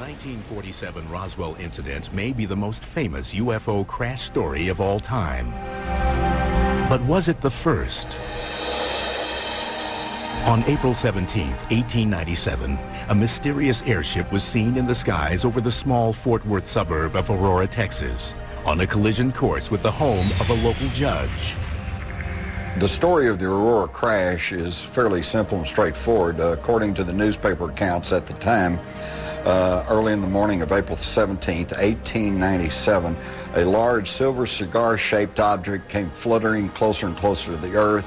1947 Roswell incident may be the most famous UFO crash story of all time. But was it the first? On April 17, 1897, a mysterious airship was seen in the skies over the small Fort Worth suburb of Aurora, Texas, on a collision course with the home of a local judge. The story of the Aurora crash is fairly simple and straightforward. According to the newspaper accounts at the time, early in the morning of April 17th, 1897, a large silver cigar-shaped object came fluttering closer and closer to the earth,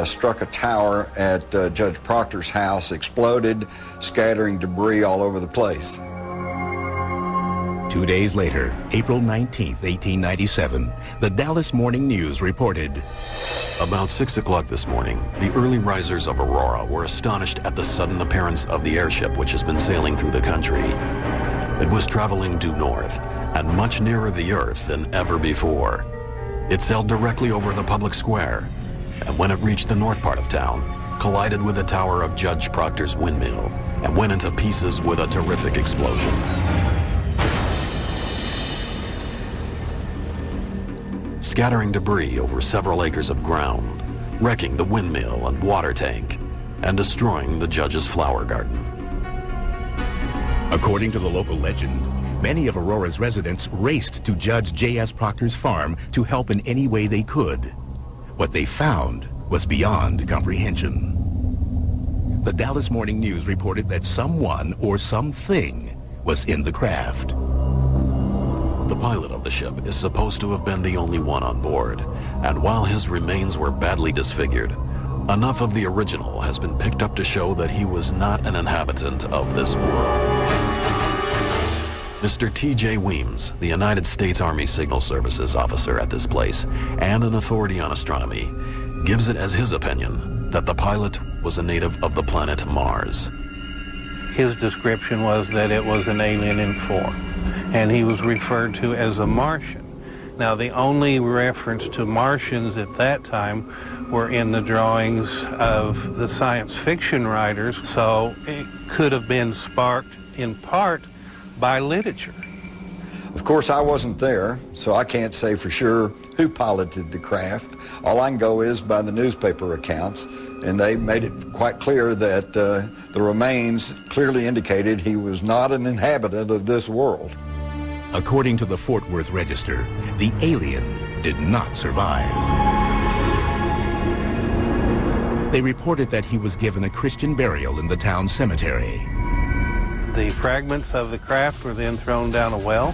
struck a tower at Judge Proctor's house, exploded, scattering debris all over the place. 2 days later, April 19, 1897, the Dallas Morning News reported, "About 6 o'clock this morning, the early risers of Aurora were astonished at the sudden appearance of the airship which has been sailing through the country. It was traveling due north and much nearer the earth than ever before. It sailed directly over the public square, and when it reached the north part of town, collided with the tower of Judge Proctor's windmill and went into pieces with a terrific explosion." Scattering debris over several acres of ground, wrecking the windmill and water tank, and destroying the judge's flower garden. According to the local legend, many of Aurora's residents raced to Judge J.S. Proctor's farm to help in any way they could. What they found was beyond comprehension. The Dallas Morning News reported that someone or something was in the craft. The pilot of the ship is supposed to have been the only one on board, and while his remains were badly disfigured, enough of the original has been picked up to show that he was not an inhabitant of this world. Mr. T.J. Weems, the United States Army Signal Services officer at this place and an authority on astronomy, gives it as his opinion that the pilot was a native of the planet Mars. His description was that it was an alien in form, and he was referred to as a Martian. Now, the only reference to Martians at that time were in the drawings of the science fiction writers, so it could have been sparked in part by literature. Of course, I wasn't there, so I can't say for sure who piloted the craft. All I can go is by the newspaper accounts, and they made it quite clear that the remains clearly indicated he was not an inhabitant of this world. According to the Fort Worth Register, the alien did not survive. They reported that he was given a Christian burial in the town cemetery. The fragments of the craft were then thrown down a well.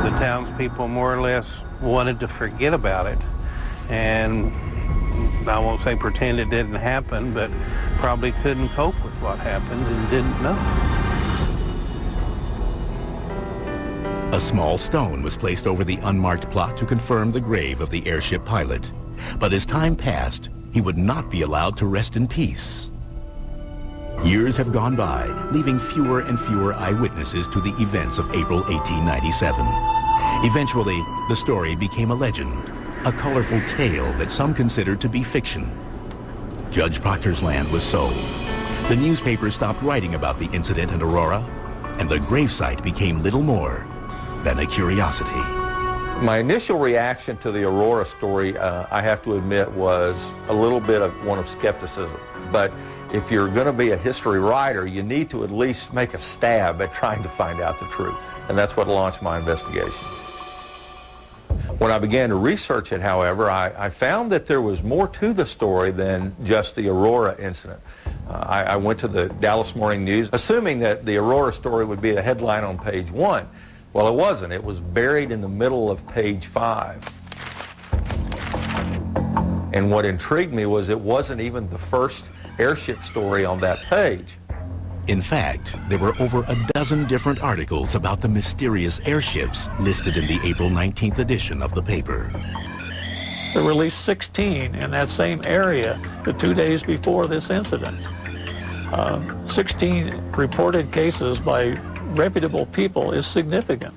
The townspeople more or less wanted to forget about it, and I won't say pretend it didn't happen, but probably couldn't cope with what happened and didn't know. A small stone was placed over the unmarked plot to confirm the grave of the airship pilot. But as time passed, he would not be allowed to rest in peace. Years have gone by, leaving fewer and fewer eyewitnesses to the events of April 1897. Eventually, the story became a legend, a colorful tale that some considered to be fiction. Judge Proctor's land was sold. The newspapers stopped writing about the incident in Aurora, and the gravesite became little more than a curiosity. My initial reaction to the Aurora story, I have to admit, was a little bit of one of skepticism. But if you're going to be a history writer, you need to at least make a stab at trying to find out the truth. And that's what launched my investigation. When I began to research it, however, I found that there was more to the story than just the Aurora incident. I went to the Dallas Morning News, assuming that the Aurora story would be a headline on page 1. Well, it wasn't. It was buried in the middle of page 5. And what intrigued me was it wasn't even the first airship story on that page. In fact, there were over a dozen different articles about the mysterious airships listed in the April 19th edition of the paper. There were at least 16 in that same area the 2 days before this incident. 16 reported cases by reputable people is significant.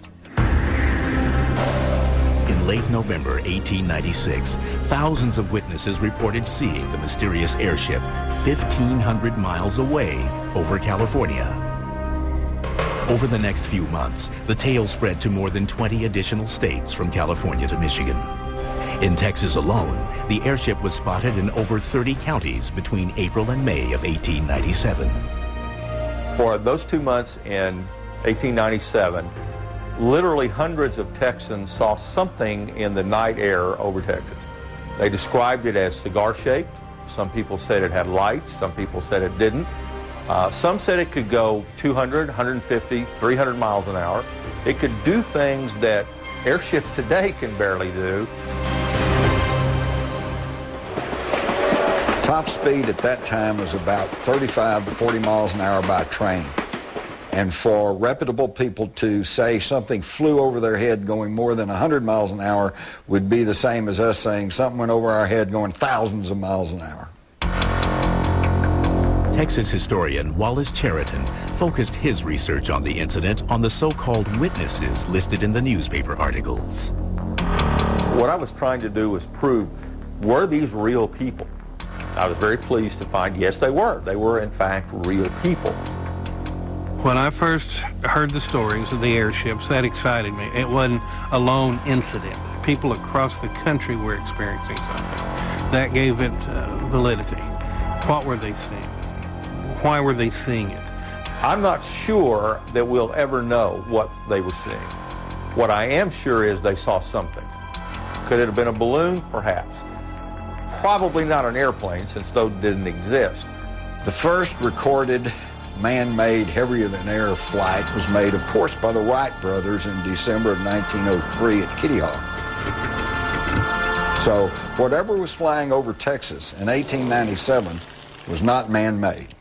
In late November 1896, thousands of witnesses reported seeing the mysterious airship 1,500 miles away over California. Over the next few months, the tale spread to more than 20 additional states from California to Michigan. In Texas alone, the airship was spotted in over 30 counties between April and May of 1897. For those 2 months in 1897, literally hundreds of Texans saw something in the night air over Texas. They described it as cigar-shaped. Some people said it had lights. Some people said it didn't. Some said it could go 200, 150, 300 miles an hour. It could do things that airships today can barely do. Top speed at that time was about 35 to 40 miles an hour by train. And for reputable people to say something flew over their head going more than 100 miles an hour would be the same as us saying something went over our head going thousands of miles an hour. Texas historian Wallace Cheriton focused his research on the incident on the so-called witnesses listed in the newspaper articles. What I was trying to do was prove, were these real people? I was very pleased to find, yes, they were. They were, in fact, real people. When I first heard the stories of the airships, that excited me. It wasn't a lone incident. People across the country were experiencing something. That gave it validity. What were they seeing? Why were they seeing it? I'm not sure that we'll ever know what they were seeing. What I am sure is they saw something. Could it have been a balloon? Perhaps. Probably not an airplane, since those didn't exist. The first recorded man-made heavier-than-air flight was made, of course, by the Wright brothers in December of 1903 at Kitty Hawk. So whatever was flying over Texas in 1897 was not man-made.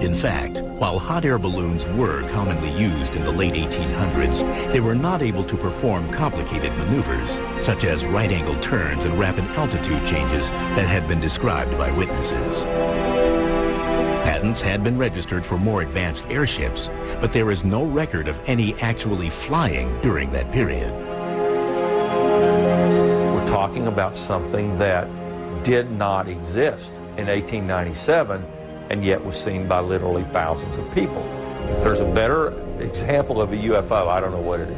In fact, while hot air balloons were commonly used in the late 1800s, they were not able to perform complicated maneuvers, such as right-angle turns and rapid altitude changes that had been described by witnesses. Patents had been registered for more advanced airships, but there is no record of any actually flying during that period. We're talking about something that did not exist in 1897 and yet was seen by literally thousands of people. If there's a better example of a UFO, I don't know what it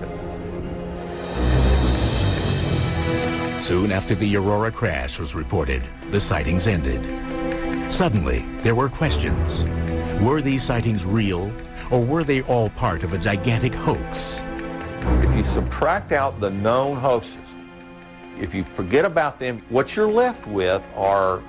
is. Soon after the Aurora crash was reported, the sightings ended. Suddenly, there were questions. Were these sightings real, or were they all part of a gigantic hoax? If you subtract out the known hoaxes, if you forget about them, what you're left with are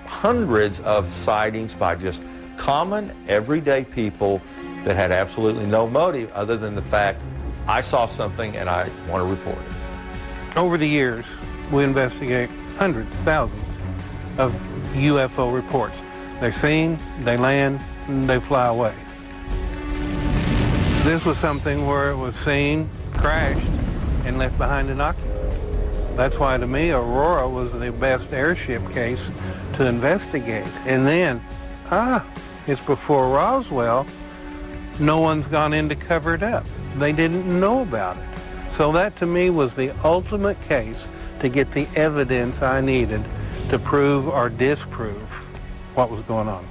hundreds of sightings by just common, everyday people that had absolutely no motive other than the fact, I saw something and I want to report it. Over the years, we investigate hundreds, thousands of UFO reports. They're seen, they land, and they fly away. This was something where it was seen, crashed, and left behind an occupant. That's why, to me, Aurora was the best airship case to investigate. And then, it's before Roswell. No one's gone in to cover it up. They didn't know about it. So that, to me, was the ultimate case to get the evidence I needed to prove or disprove what was going on.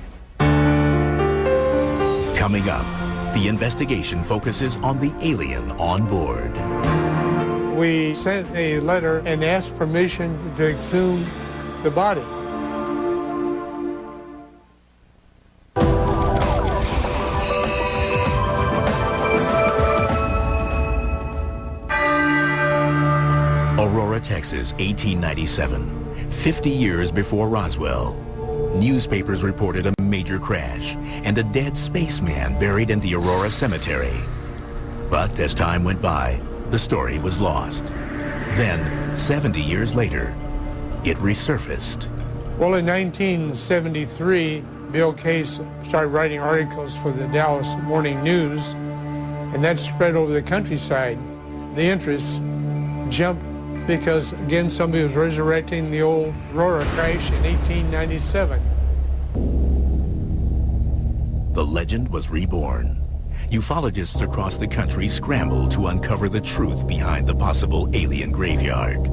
Coming up, the investigation focuses on the alien on board. We sent a letter and asked permission to exhume the body. Aurora, Texas, 1897, 50 years before Roswell. Newspapers reported a major crash and a dead spaceman buried in the Aurora cemetery. But as time went by, the story was lost. Then, 70 years later, it resurfaced. Well, in 1973, Bill Case started writing articles for the Dallas Morning News, and that spread over the countryside. The interest jumped because, again, somebody was resurrecting the old Aurora crash in 1897. The legend was reborn. Ufologists across the country scrambled to uncover the truth behind the possible alien graveyard.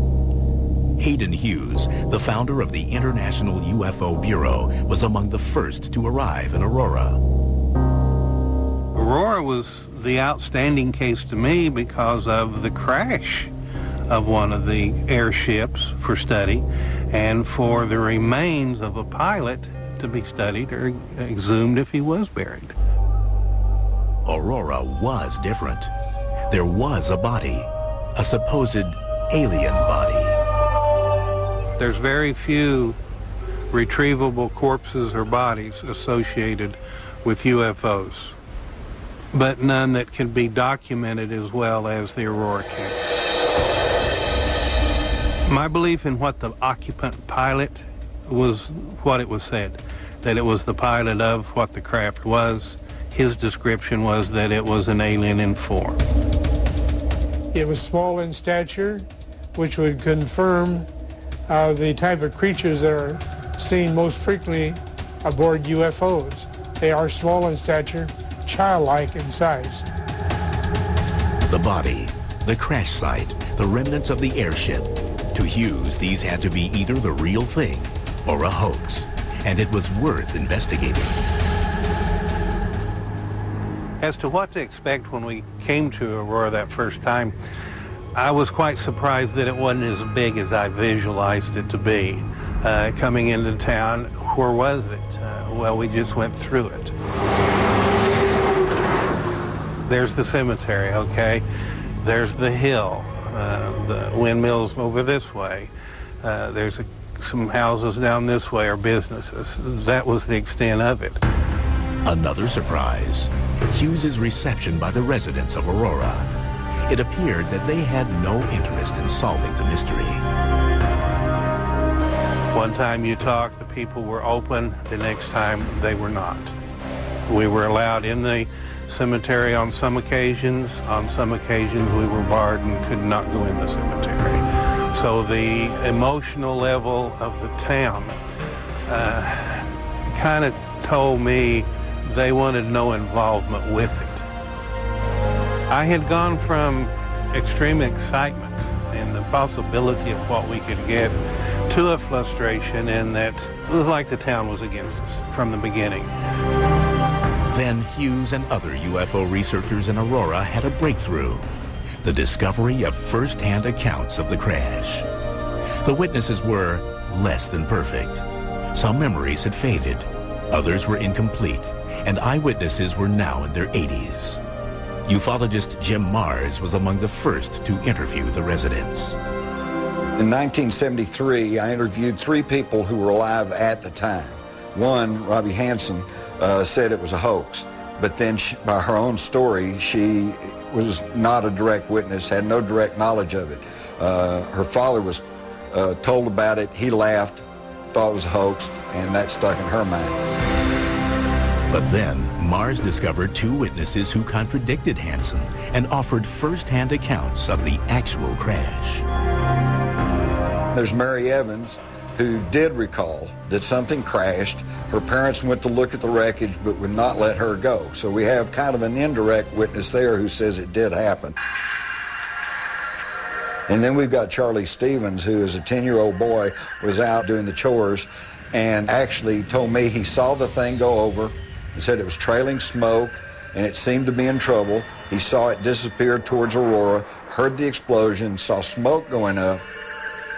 Hayden Hughes, the founder of the International UFO Bureau, was among the first to arrive in Aurora. Aurora was the outstanding case to me because of the crash of one of the airships for study, and for the remains of a pilot to be studied or exhumed if he was buried. Aurora was different. There was a body, a supposed alien body. There's very few retrievable corpses or bodies associated with UFOs, but none that can be documented as well as the Aurora case. My belief in what the occupant pilot was what it was said, that it was the pilot of what the craft was. His description was that it was an alien in form. It was small in stature, which would confirm the type of creatures that are seen most frequently aboard UFOs. They are small in stature, childlike in size. The body, the crash site, the remnants of the airship. To Hughes, these had to be either the real thing or a hoax, and it was worth investigating. As to what to expect when we came to Aurora that first time, I was quite surprised that it wasn't as big as I visualized it to be. Coming into town, where was it? Well, we just went through it. There's the cemetery, okay? There's the hill, the windmills over this way. There's some houses down this way are businesses. That was the extent of it. Another surprise, Hughes's reception by the residents of Aurora. It appeared that they had no interest in solving the mystery. One time you talked, the people were open. The next time, they were not. We were allowed in the cemetery on some occasions. On some occasions, we were barred and could not go in the cemetery. So the emotional level of the town kind of told me they wanted no involvement with it. I had gone from extreme excitement and the possibility of what we could get to a frustration in that it was like the town was against us from the beginning. Then Hughes and other UFO researchers in Aurora had a breakthrough, the discovery of first-hand accounts of the crash. The witnesses were less than perfect. Some memories had faded, others were incomplete, and eyewitnesses were now in their 80s. Ufologist Jim Mars was among the first to interview the residents. In 1973, I interviewed 3 people who were alive at the time. One, Robbie Hansen, said it was a hoax, but then by her own story, she was not a direct witness, had no direct knowledge of it. Her father was told about it, he laughed, thought it was a hoax, and that stuck in her mind. But then, Mars discovered 2 witnesses who contradicted Hansen and offered first-hand accounts of the actual crash. There's Mary Evans, who did recall that something crashed. Her parents went to look at the wreckage but would not let her go. So we have kind of an indirect witness there who says it did happen. And then we've got Charlie Stevens, who is a 10-year-old boy, was out doing the chores and actually told me he saw the thing go over. He said it was trailing smoke and it seemed to be in trouble. He saw it disappear towards Aurora, heard the explosion, saw smoke going up.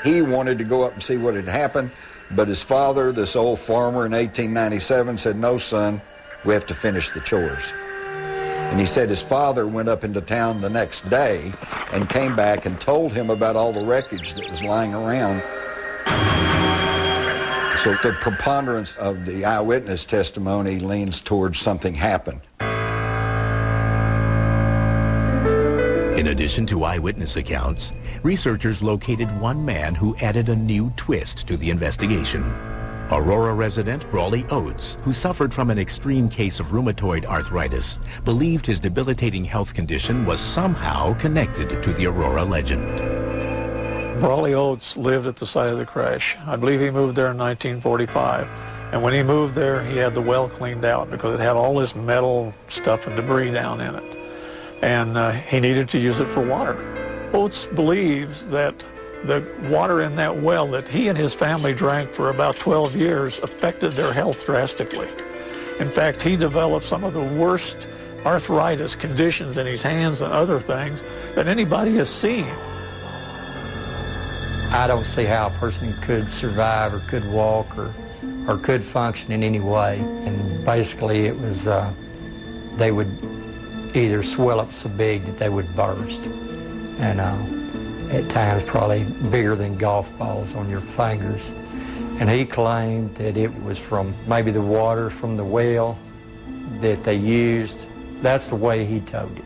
He wanted to go up and see what had happened, but his father, this old farmer in 1897, said, "No, son, we have to finish the chores." And he said his father went up into town the next day and came back and told him about all the wreckage that was lying around. So the preponderance of the eyewitness testimony leans towards something happened. In addition to eyewitness accounts, researchers located one man who added a new twist to the investigation. Aurora resident Brawley Oates, who suffered from an extreme case of rheumatoid arthritis, believed his debilitating health condition was somehow connected to the Aurora legend. Brawley Oates lived at the site of the crash. I believe he moved there in 1945. And when he moved there, he had the well cleaned out because it had all this metal stuff and debris down in it. And he needed to use it for water. Oates believes that the water in that well that he and his family drank for about 12 years affected their health drastically. In fact, he developed some of the worst arthritis conditions in his hands and other things that anybody has seen. I don't see how a person could survive or could walk or could function in any way. And basically it was, they would either swell up so big that they would burst. And at times probably bigger than golf balls on your fingers. And he claimed that it was from maybe the water from the well that they used. That's the way he told it.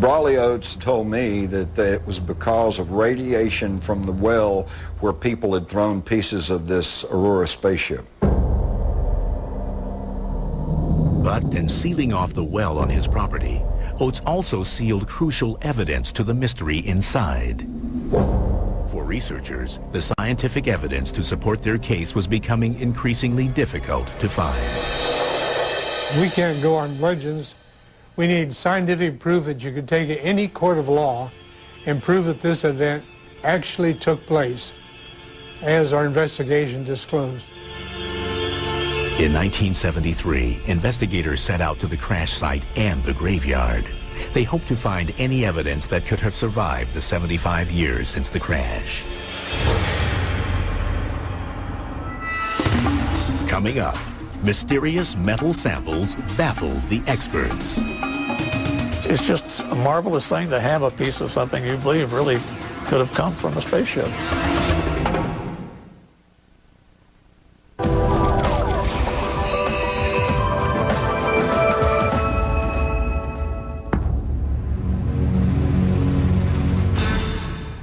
Brawley Oates told me that it was because of radiation from the well where people had thrown pieces of this Aurora spaceship. But in sealing off the well on his property, Oates also sealed crucial evidence to the mystery inside. For researchers, the scientific evidence to support their case was becoming increasingly difficult to find. We can't go on legends. We need scientific proof that you could take any court of law and prove that this event actually took place, as our investigation disclosed. In 1973, investigators set out to the crash site and the graveyard. They hoped to find any evidence that could have survived the 75 years since the crash. Coming up, mysterious metal samples baffle the experts. It's just a marvelous thing to have a piece of something you believe really could have come from a spaceship.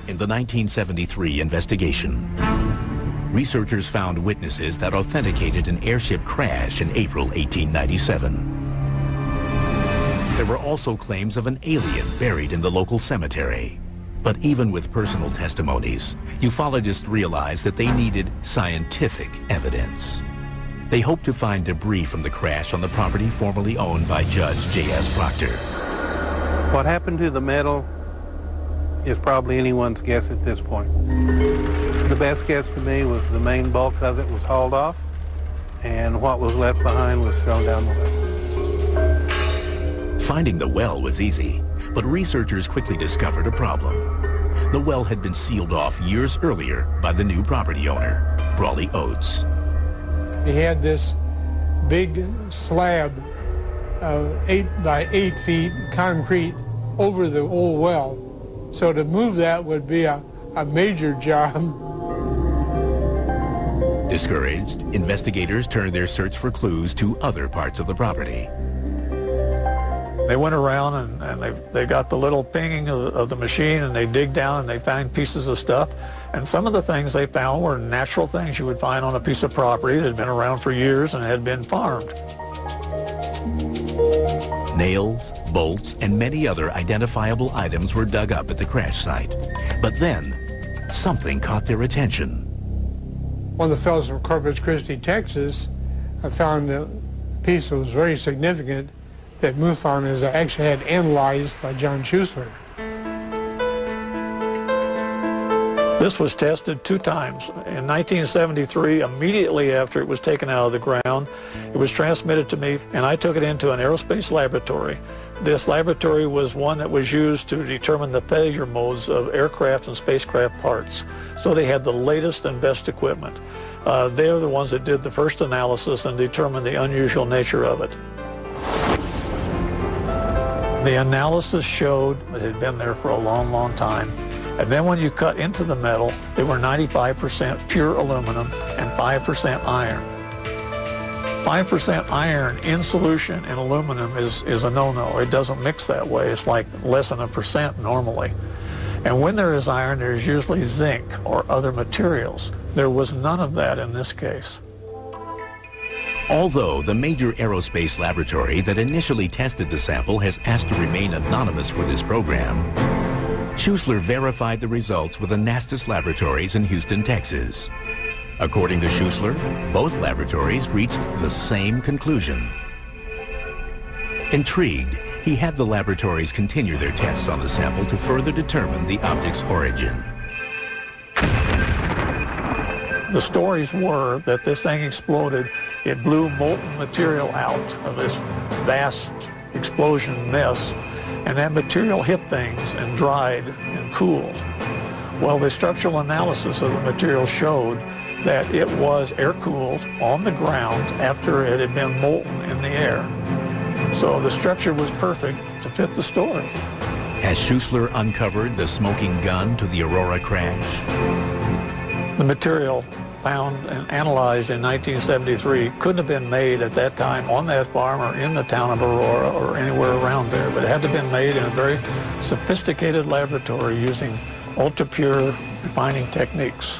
In the 1973 investigation, researchers found witnesses that authenticated an airship crash in April 1897. There were also claims of an alien buried in the local cemetery. But even with personal testimonies, ufologists realized that they needed scientific evidence. They hoped to find debris from the crash on the property formerly owned by Judge J.S. Proctor. What happened to the metal is probably anyone's guess at this point. The best guess to me was the main bulk of it was hauled off, and what was left behind was thrown down the well. Finding the well was easy, but researchers quickly discovered a problem. The well had been sealed off years earlier by the new property owner, Brawley Oates. He had this big slab of 8 by 8 feet concrete over the old well. So to move that would be a major job. Discouraged, investigators turned their search for clues to other parts of the property. They went around and they got the little pinging of the machine, and they dig down and they find pieces of stuff. And some of the things they found were natural things you would find on a piece of property that had been around for years and had been farmed. Nails, bolts, and many other identifiable items were dug up at the crash site. But then, something caught their attention. One of the fellows from Corpus Christi, Texas, found a piece that was very significant that MUFON has actually had analyzed by John Schuessler. This was tested 2 times. In 1973, immediately after it was taken out of the ground, it was transmitted to me, and I took it into an aerospace laboratory. This laboratory was one that was used to determine the failure modes of aircraft and spacecraft parts. So they had the latest and best equipment. They're the ones that did the first analysis and determined the unusual nature of it. The analysis showed it had been there for a long, long time. And then when you cut into the metal, they were 95% pure aluminum and 5% iron. 5% iron in solution in aluminum is a no-no. It doesn't mix that way. It's like less than 1% normally. And when there is iron, there's usually zinc or other materials. There was none of that in this case. Although the major aerospace laboratory that initially tested the sample has asked to remain anonymous for this program, Schuessler verified the results with Anastas Laboratories in Houston, Texas. According to Schuessler, both laboratories reached the same conclusion. Intrigued, he had the laboratories continue their tests on the sample to further determine the object's origin. The stories were that this thing exploded. It blew molten material out of this vast explosion mess, and that material hit things and dried and cooled. Well, the structural analysis of the material showed that it was air-cooled on the ground after it had been molten in the air. So the structure was perfect to fit the story. Has Schuessler uncovered the smoking gun to the Aurora crash? The material found and analyzed in 1973 couldn't have been made at that time on that farm or in the town of Aurora or anywhere around there, but it had to have been made in a very sophisticated laboratory using ultra-pure refining techniques.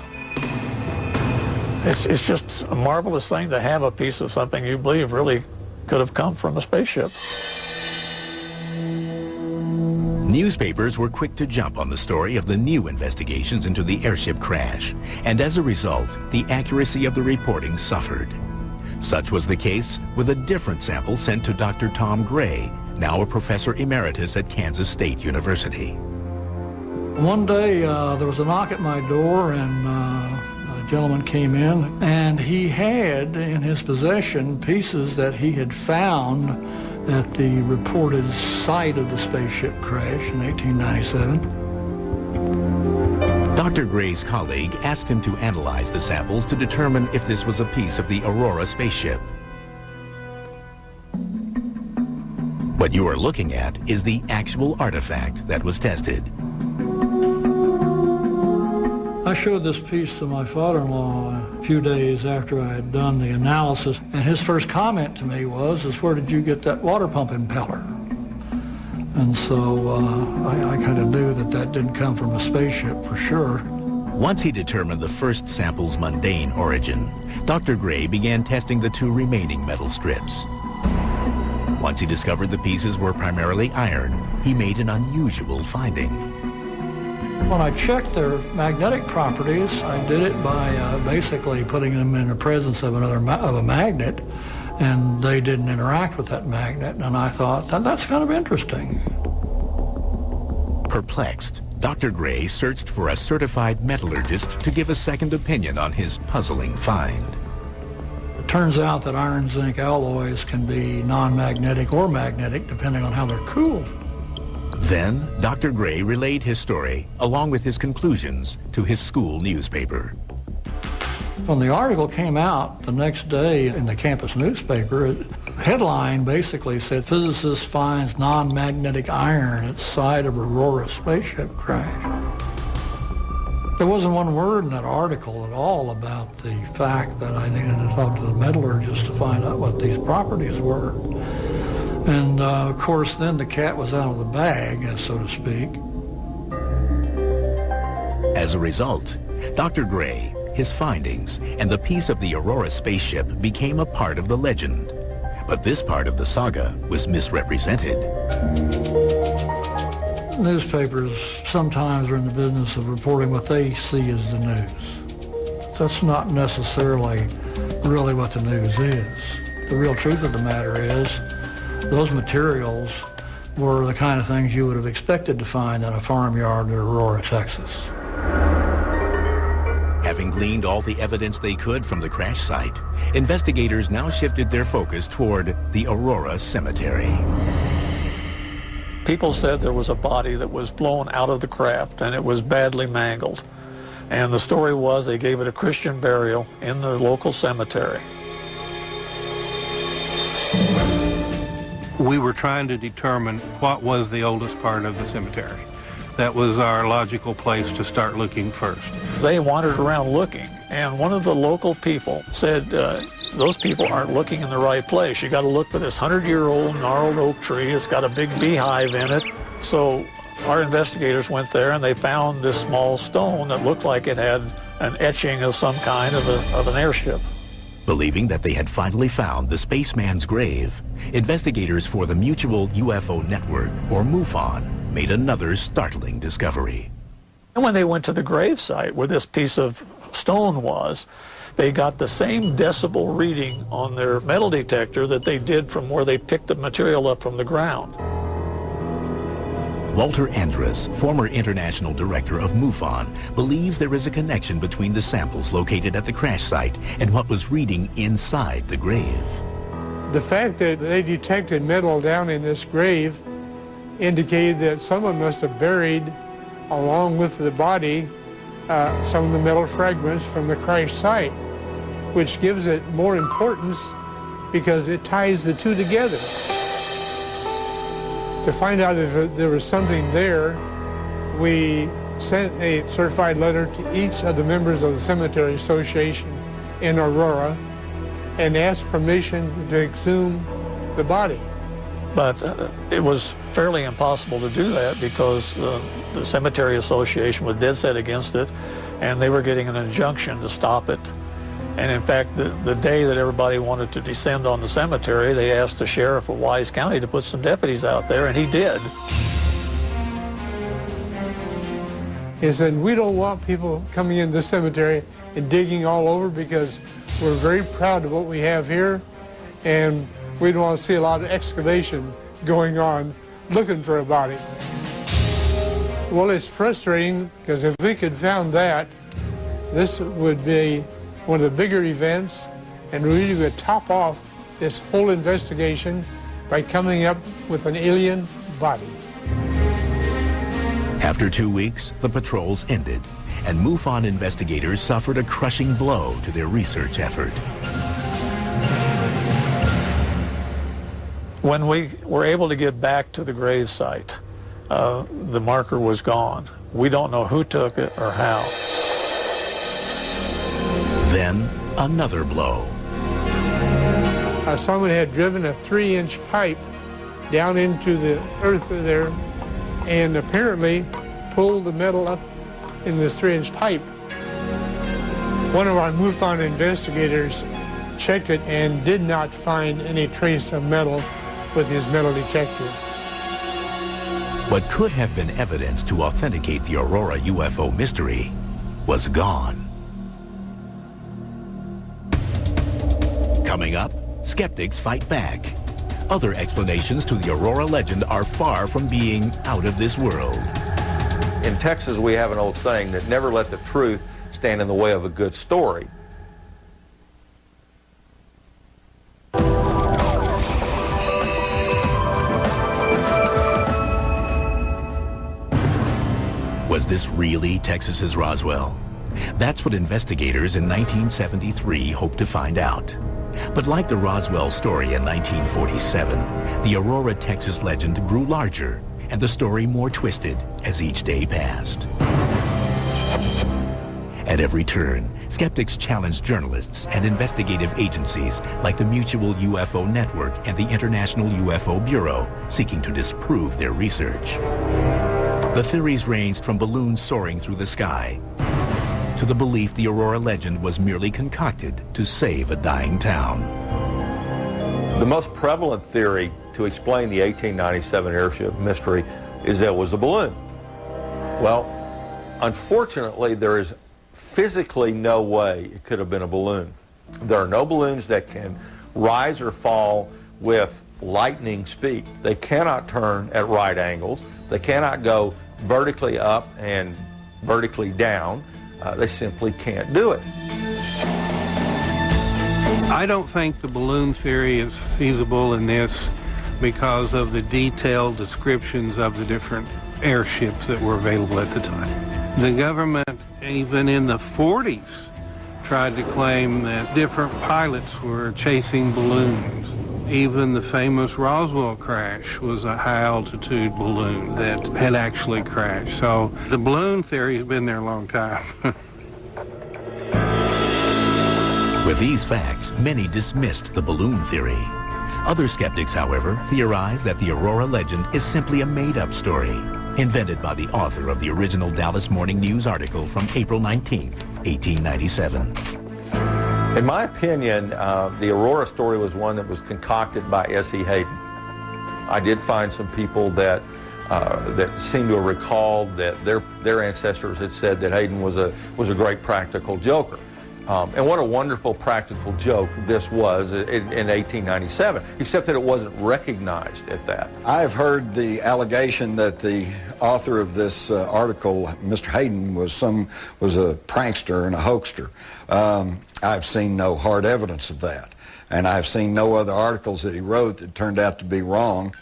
It's just a marvelous thing to have a piece of something you believe really could have come from a spaceship. Newspapers were quick to jump on the story of the new investigations into the airship crash, and as a result, the accuracy of the reporting suffered. Such was the case with a different sample sent to Dr. Tom Gray, now a professor emeritus at Kansas State University. One day there was a knock at my door, and a gentleman came in, and he had in his possession pieces that he had found at the reported site of the spaceship crash in 1897. Dr. Gray's colleague asked him to analyze the samples to determine if this was a piece of the Aurora spaceship. What you are looking at is the actual artifact that was tested. I showed this piece to my father-in-law a few days after I had done the analysis, and his first comment to me was, where did you get that water pump impeller? And so I kind of knew that that didn't come from a spaceship for sure. Once he determined the first sample's mundane origin, Dr. Gray began testing the two remaining metal strips. Once he discovered the pieces were primarily iron, he made an unusual finding. When I checked their magnetic properties, I did it by basically putting them in the presence of a magnet, and they didn't interact with that magnet, and I thought, that's kind of interesting. Perplexed, Dr. Gray searched for a certified metallurgist to give a second opinion on his puzzling find. It turns out that iron zinc alloys can be non-magnetic or magnetic depending on how they're cooled. Then, Dr. Gray relayed his story, along with his conclusions, to his school newspaper. When the article came out the next day in the campus newspaper, the headline basically said, "Physicist finds non-magnetic iron at site of Aurora spaceship crash." There wasn't one word in that article at all about the fact that I needed to talk to the metallurgist to find out what these properties were. And of course, then the cat was out of the bag, so to speak. As a result, Dr. Gray, his findings, and the piece of the Aurora spaceship became a part of the legend. But this part of the saga was misrepresented. Newspapers sometimes are in the business of reporting what they see as the news. That's not necessarily really what the news is. The real truth of the matter is, those materials were the kind of things you would have expected to find in a farmyard in Aurora, Texas. Having gleaned all the evidence they could from the crash site, investigators now shifted their focus toward the Aurora Cemetery. People said there was a body that was blown out of the craft and it was badly mangled. And the story was they gave it a Christian burial in the local cemetery. We were trying to determine what was the oldest part of the cemetery. That was our logical place to start looking first. They wandered around looking, and one of the local people said, those people aren't looking in the right place. You got to look for this 100-year-old gnarled oak tree. It's got a big beehive in it. So our investigators went there, and they found this small stone that looked like it had an etching of some kind of an airship. Believing that they had finally found the spaceman's grave, investigators for the Mutual UFO Network, or MUFON, made another startling discovery. And when they went to the grave site where this piece of stone was, they got the same decibel reading on their metal detector that they did from where they picked the material up from the ground. Walter Andrus, former international director of MUFON, believes there is a connection between the samples located at the crash site and what was reading inside the grave. The fact that they detected metal down in this grave indicated that someone must have buried, along with the body, some of the metal fragments from the crash site, which gives it more importance because it ties the two together. To find out if there was something there, we sent a certified letter to each of the members of the Cemetery Association in Aurora and asked permission to exhume the body. But it was fairly impossible to do that because the Cemetery Association was dead set against it, and they were getting an injunction to stop it. And in fact, the day that everybody wanted to descend on the cemetery, they asked the sheriff of Wise County to put some deputies out there, and he did. He said, we don't want people coming into the cemetery and digging all over because we're very proud of what we have here, and we don't want to see a lot of excavation going on looking for a body. Well, it's frustrating because if we could found that, this would be one of the bigger events, and we would top off this whole investigation by coming up with an alien body. After 2 weeks, the patrols ended, and MUFON investigators suffered a crushing blow to their research effort. When we were able to get back to the grave site, the marker was gone. We don't know who took it or how. Then, another blow. Someone had driven a 3-inch pipe down into the earth there and apparently pulled the metal up in this 3-inch pipe. One of our MUFON investigators checked it and did not find any trace of metal with his metal detector. What could have been evidence to authenticate the Aurora UFO mystery was gone. Coming up, skeptics fight back. Other explanations to the Aurora legend are far from being out of this world. In Texas, we have an old saying that never let the truth stand in the way of a good story. Was this really Texas's Roswell? That's what investigators in 1973 hoped to find out. But like the Roswell story in 1947, the Aurora, Texas legend grew larger and the story more twisted as each day passed. At every turn, skeptics challenged journalists and investigative agencies like the Mutual UFO Network and the International UFO Bureau, seeking to disprove their research. The theories ranged from balloons soaring through the sky to the belief the Aurora legend was merely concocted to save a dying town. The most prevalent theory to explain the 1897 airship mystery is that it was a balloon. Well, unfortunately, there is physically no way it could have been a balloon. There are no balloons that can rise or fall with lightning speed. They cannot turn at right angles. They cannot go vertically up and vertically down. They simply can't do it. I don't think the balloon theory is feasible in this because of the detailed descriptions of the different airships that were available at the time. The government, even in the 40s, tried to claim that different pilots were chasing balloons. Even the famous Roswell crash was a high-altitude balloon that had actually crashed. So the balloon theory has been there a long time. With these facts, many dismissed the balloon theory. Other skeptics, however, theorize that the Aurora legend is simply a made-up story, invented by the author of the original Dallas Morning News article from April 19, 1897. In my opinion, the Aurora story was one that was concocted by S.E. Hayden. I did find some people that seem to have recalled that their ancestors had said that Hayden was a great practical joker. And what a wonderful practical joke this was in 1897, except that it wasn't recognized at that. I've heard the allegation that the author of this article, Mr. Hayden, was a prankster and a hoaxer. I've seen no hard evidence of that, and I've seen no other articles that he wrote that turned out to be wrong.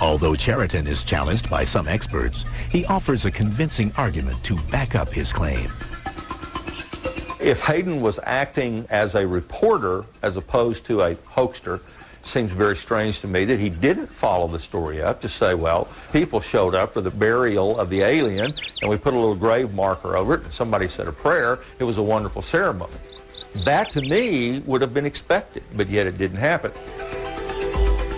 Although Cheriton is challenged by some experts, he offers a convincing argument to back up his claim. If Hayden was acting as a reporter as opposed to a hoaxer, seems very strange to me that he didn't follow the story up to say, well, people showed up for the burial of the alien and we put a little grave marker over it and somebody said a prayer. It was a wonderful ceremony. That to me would have been expected, but yet it didn't happen.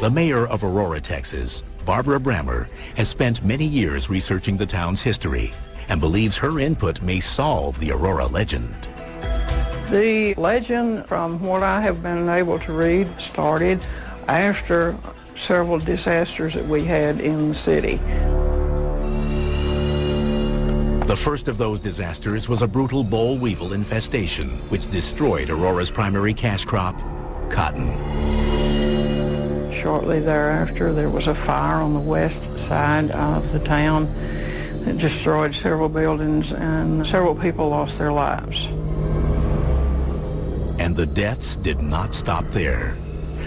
The mayor of Aurora, Texas, Barbara Brammer, has spent many years researching the town's history and believes her input may solve the Aurora legend. The legend, from what I have been able to read, started after several disasters that we had in the city. The first of those disasters was a brutal boll weevil infestation, which destroyed Aurora's primary cash crop, cotton. Shortly thereafter, there was a fire on the west side of the town that destroyed several buildings and several people lost their lives. And the deaths did not stop there.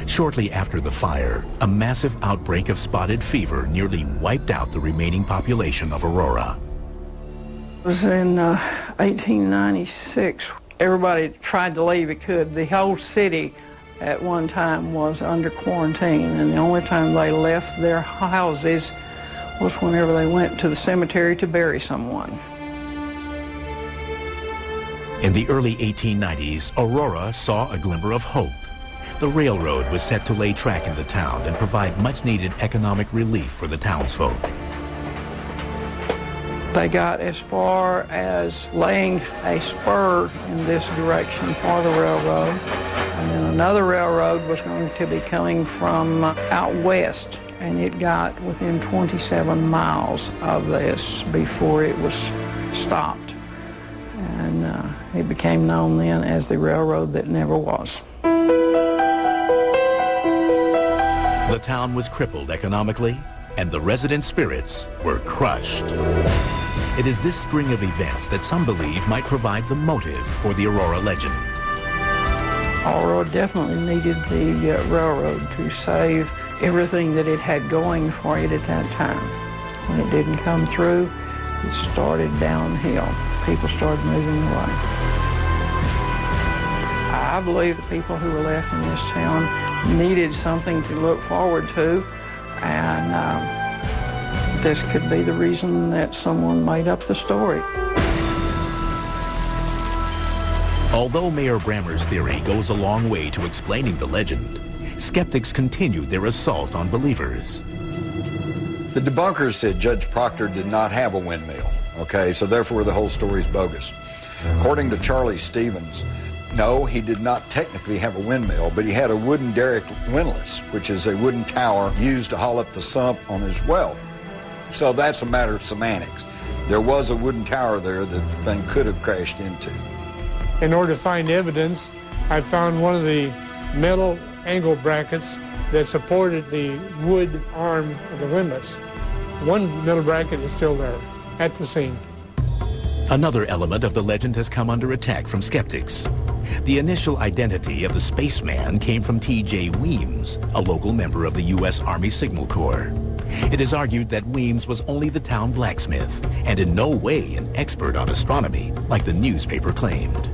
Shortly after the fire, a massive outbreak of spotted fever nearly wiped out the remaining population of Aurora. It was in 1896. Everybody tried to leave it could. The whole city at one time was under quarantine, and the only time they left their houses was whenever they went to the cemetery to bury someone. In the early 1890s, Aurora saw a glimmer of hope. The railroad was set to lay track in the town and provide much-needed economic relief for the townsfolk. They got as far as laying a spur in this direction for the railroad, and then another railroad was going to be coming from out west, and it got within 27 miles of this before it was stopped. And it became known then as the railroad that never was. The town was crippled economically, and the resident spirits were crushed. It is this string of events that some believe might provide the motive for the Aurora legend. Aurora definitely needed the railroad to save everything that it had going for it at that time. When it didn't come through, it started downhill. People started moving away. I believe the people who were left in this town needed something to look forward to, and this could be the reason that someone made up the story. Although Mayor Brammer's theory goes a long way to explaining the legend, skeptics continued their assault on believers. The debunkers said Judge Proctor did not have a windmill, okay, so therefore the whole story is bogus. According to Charlie Stevens, no, he did not technically have a windmill, but he had a wooden derrick windlass, which is a wooden tower used to haul up the sump on his well. So that's a matter of semantics. There was a wooden tower there that the thing could have crashed into. In order to find evidence, I found one of the metal angle brackets that supported the wood arm of the windlass. One metal bracket is still there at the scene. Another element of the legend has come under attack from skeptics. The initial identity of the spaceman came from T.J. Weems, a local member of the U.S. Army Signal Corps. It is argued that Weems was only the town blacksmith and in no way an expert on astronomy, like the newspaper claimed.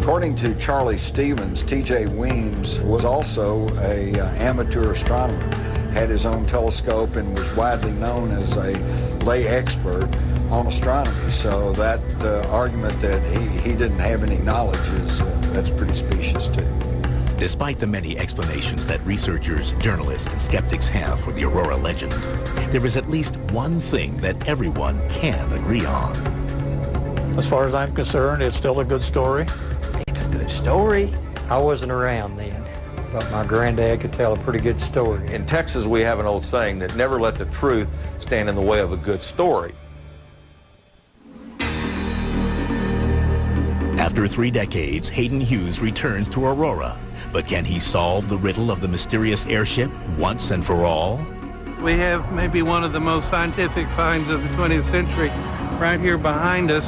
According to Charlie Stevens, T.J. Weems was also an amateur astronomer, had his own telescope, and was widely known as a lay expert on astronomy. So that argument that he didn't have any knowledge that's pretty specious too. Despite the many explanations that researchers, journalists, and skeptics have for the Aurora legend, there is at least one thing that everyone can agree on. As far as I'm concerned, it's still a good story. It's a good story. I wasn't around then, but my granddad could tell a pretty good story. In Texas, we have an old saying that never let the truth stand in the way of a good story. After 3 decades, Hayden Hughes returns to Aurora. But can he solve the riddle of the mysterious airship once and for all? We have maybe one of the most scientific finds of the 20th century right here behind us.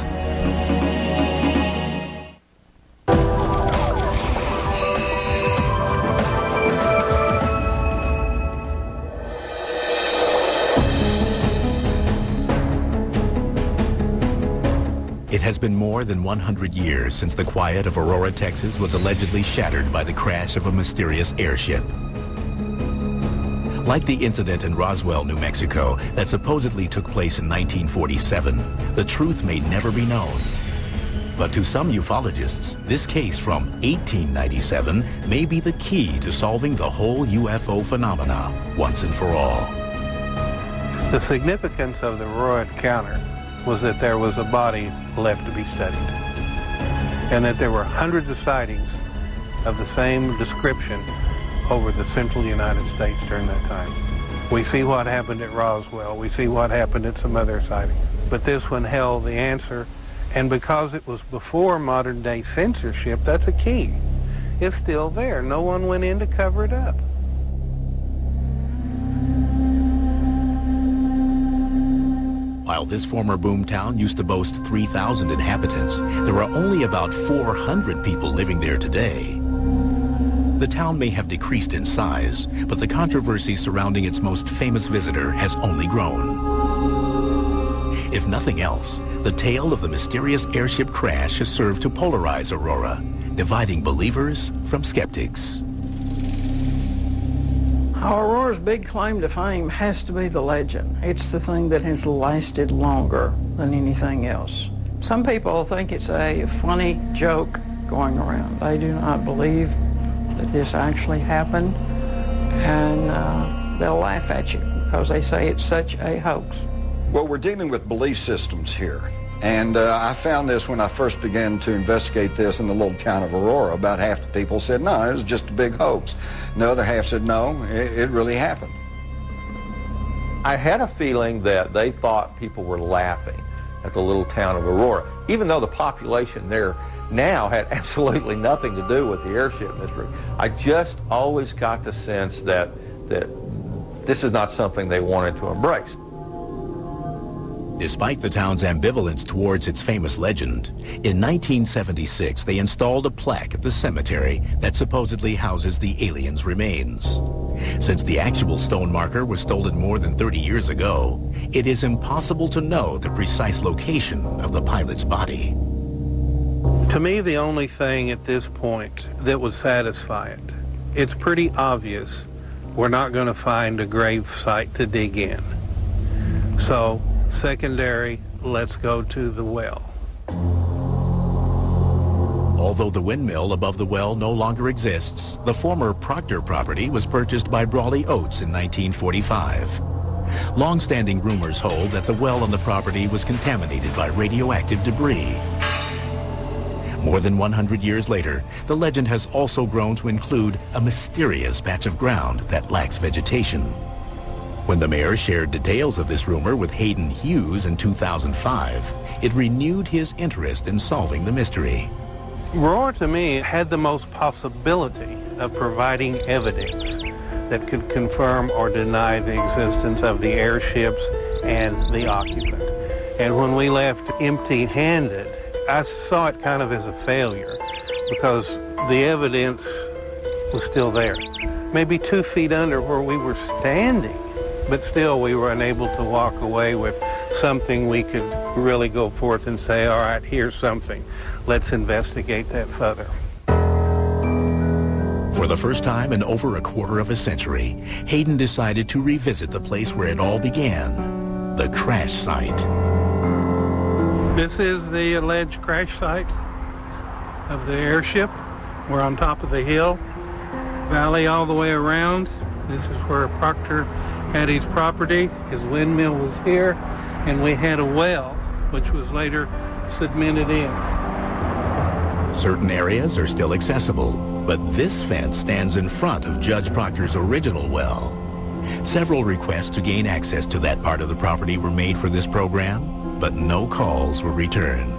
It has been more than 100 years since the quiet of Aurora, Texas was allegedly shattered by the crash of a mysterious airship. Like the incident in Roswell, New Mexico, that supposedly took place in 1947, the truth may never be known. But to some ufologists, this case from 1897 may be the key to solving the whole UFO phenomena once and for all. The significance of the Aurora encounter was that there was a body left to be studied, and that there were hundreds of sightings of the same description over the central United States during that time. We see what happened at Roswell, we see what happened at some other sightings, but this one held the answer, and because it was before modern day censorship, that's a key. It's still there. No one went in to cover it up. While this former boomtown used to boast 3,000 inhabitants, there are only about 400 people living there today. The town may have decreased in size, but the controversy surrounding its most famous visitor has only grown. If nothing else, the tale of the mysterious airship crash has served to polarize Aurora, dividing believers from skeptics. Aurora's big claim to fame has to be the legend. It's the thing that has lasted longer than anything else. Some people think it's a funny joke going around. They do not believe that this actually happened, and they'll laugh at you because they say it's such a hoax. Well, we're dealing with belief systems here. And I found this when I first began to investigate this in the little town of Aurora. About half the people said, no, it was just a big hoax. And the other half said, no, it really happened. I had a feeling that they thought people were laughing at the little town of Aurora, even though the population there now had absolutely nothing to do with the airship mystery. I just always got the sense that this is not something they wanted to embrace. Despite the town's ambivalence towards its famous legend, in 1976 they installed a plaque at the cemetery that supposedly houses the aliens' remains. Since the actual stone marker was stolen more than 30 years ago, it is impossible to know the precise location of the pilot's body. To me, the only thing at this point that would satisfy it, it's pretty obvious we're not going to find a grave site to dig in. So, secondary, let's go to the well. Although the windmill above the well no longer exists, the former Proctor property was purchased by Brawley Oates in 1945. Long-standing rumors hold that the well on the property was contaminated by radioactive debris. More than 100 years later, the legend has also grown to include a mysterious patch of ground that lacks vegetation. When the mayor shared details of this rumor with Hayden Hughes in 2005, it renewed his interest in solving the mystery. Aurora, to me, had the most possibility of providing evidence that could confirm or deny the existence of the airships and the occupant. And when we left empty-handed, I saw it kind of as a failure because the evidence was still there. Maybe 2 feet under where we were standing, but still we were unable to walk away with something we could really go forth and say, all right, here's something. Let's investigate that further. For the first time in over a quarter of a century, Hayden decided to revisit the place where it all began, the crash site. This is the alleged crash site of the airship. We're on top of the hill, valley all the way around. This is where Proctor had his property. His windmill was here, and we had a well, which was later cemented in. Certain areas are still accessible, but this fence stands in front of Judge Proctor's original well. Several requests to gain access to that part of the property were made for this program, but no calls were returned.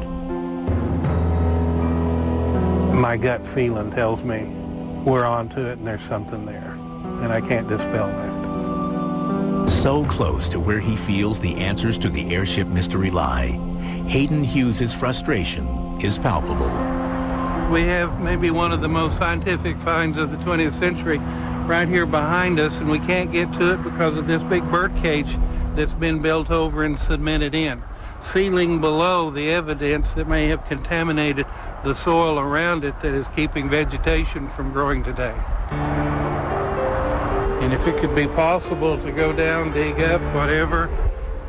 My gut feeling tells me we're onto it and there's something there, and I can't dispel that. So close to where he feels the answers to the airship mystery lie, Hayden Hughes' frustration is palpable. We have maybe one of the most scientific finds of the 20th century right here behind us, and we can't get to it because of this big bird cage that's been built over and cemented in, sealing below the evidence that may have contaminated the soil around it that is keeping vegetation from growing today. And if it could be possible to go down, dig up, whatever,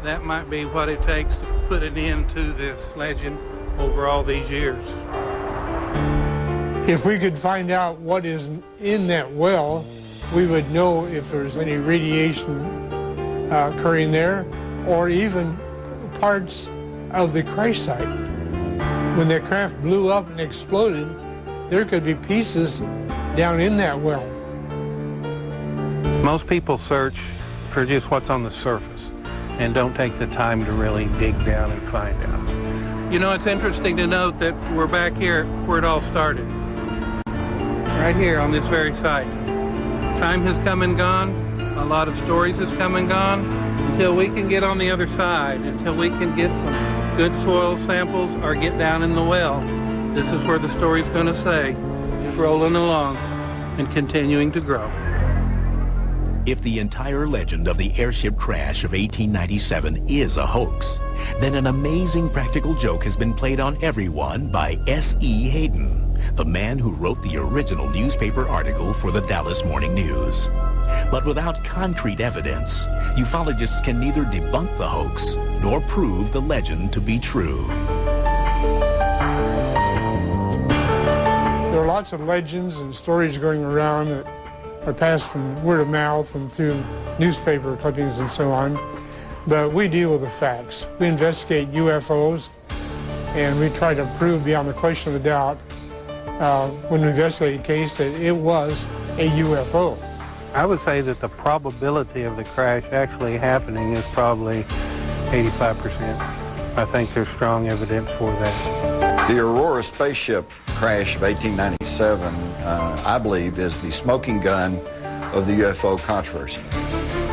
that might be what it takes to put an end to this legend over all these years. If we could find out what is in that well, we would know if there's any radiation occurring there, or even parts of the crash site. When the craft blew up and exploded, there could be pieces down in that well. Most people search for just what's on the surface and don't take the time to really dig down and find out. You know, it's interesting to note that we're back here where it all started. Right here on this very site. Time has come and gone. A lot of stories has come and gone. Until we can get on the other side, until we can get some good soil samples or get down in the well, this is where the story's going to stay, just rolling along and continuing to grow. If the entire legend of the airship crash of 1897 is a hoax, then an amazing practical joke has been played on everyone by S.E. Hayden, the man who wrote the original newspaper article for the Dallas Morning News. But without concrete evidence, ufologists can neither debunk the hoax nor prove the legend to be true. There are lots of legends and stories going around that are passed from word of mouth and through newspaper clippings and so on. But we deal with the facts. We investigate UFOs, and we try to prove beyond the question of a doubt when we investigate a case that it was a UFO. I would say that the probability of the crash actually happening is probably 85%. I think there's strong evidence for that. The Aurora spaceship crash of 1897, I believe, is the smoking gun of the UFO controversy.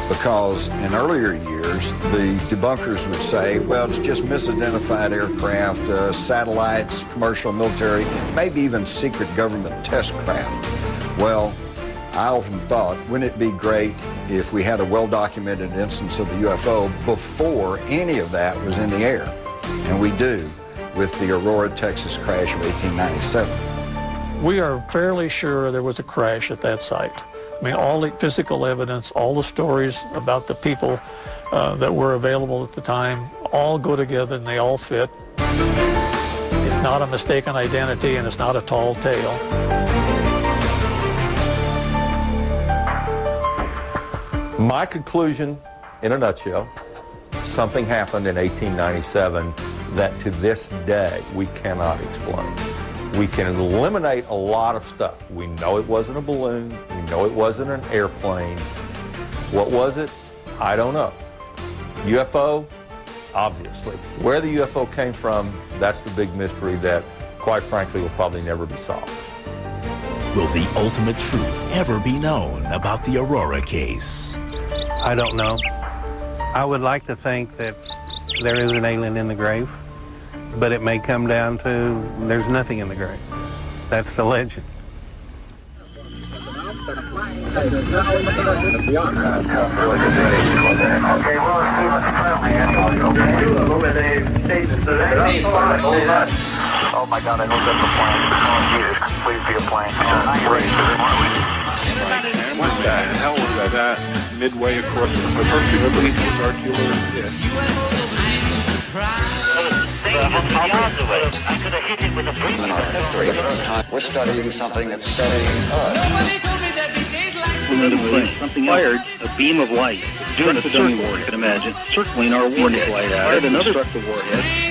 Because in earlier years, the debunkers would say, well, it's just misidentified aircraft, satellites, commercial, military, maybe even secret government test craft. Well, I often thought, wouldn't it be great if we had a well-documented instance of a UFO before any of that was in the air? And we do, with the Aurora, Texas crash of 1897. We are fairly sure there was a crash at that site. I mean, all the physical evidence, all the stories about the people that were available at the time all go together and they all fit. It's not a mistaken identity and it's not a tall tale. My conclusion, in a nutshell, something happened in 1897 that to this day we cannot explain. We can eliminate a lot of stuff. We know it wasn't a balloon. We know it wasn't an airplane. What was it? I don't know. UFO? Obviously. Where the UFO came from, that's the big mystery that, quite frankly, will probably never be solved. Will the ultimate truth ever be known about the Aurora case? I don't know. I would like to think that there is an alien in the grave, but it may come down to there's nothing in the grave. That's the legend. Oh my God, I know that's a plane. Oh Jesus, please be a plane. What the hell was that? Midway across the perfect circular disc. I could have hit it with a brick. In our history, the first time we're studying something that's studying us. Something fired a beam of light, doing a circle, you can imagine, circling our warhead. Fired another warhead.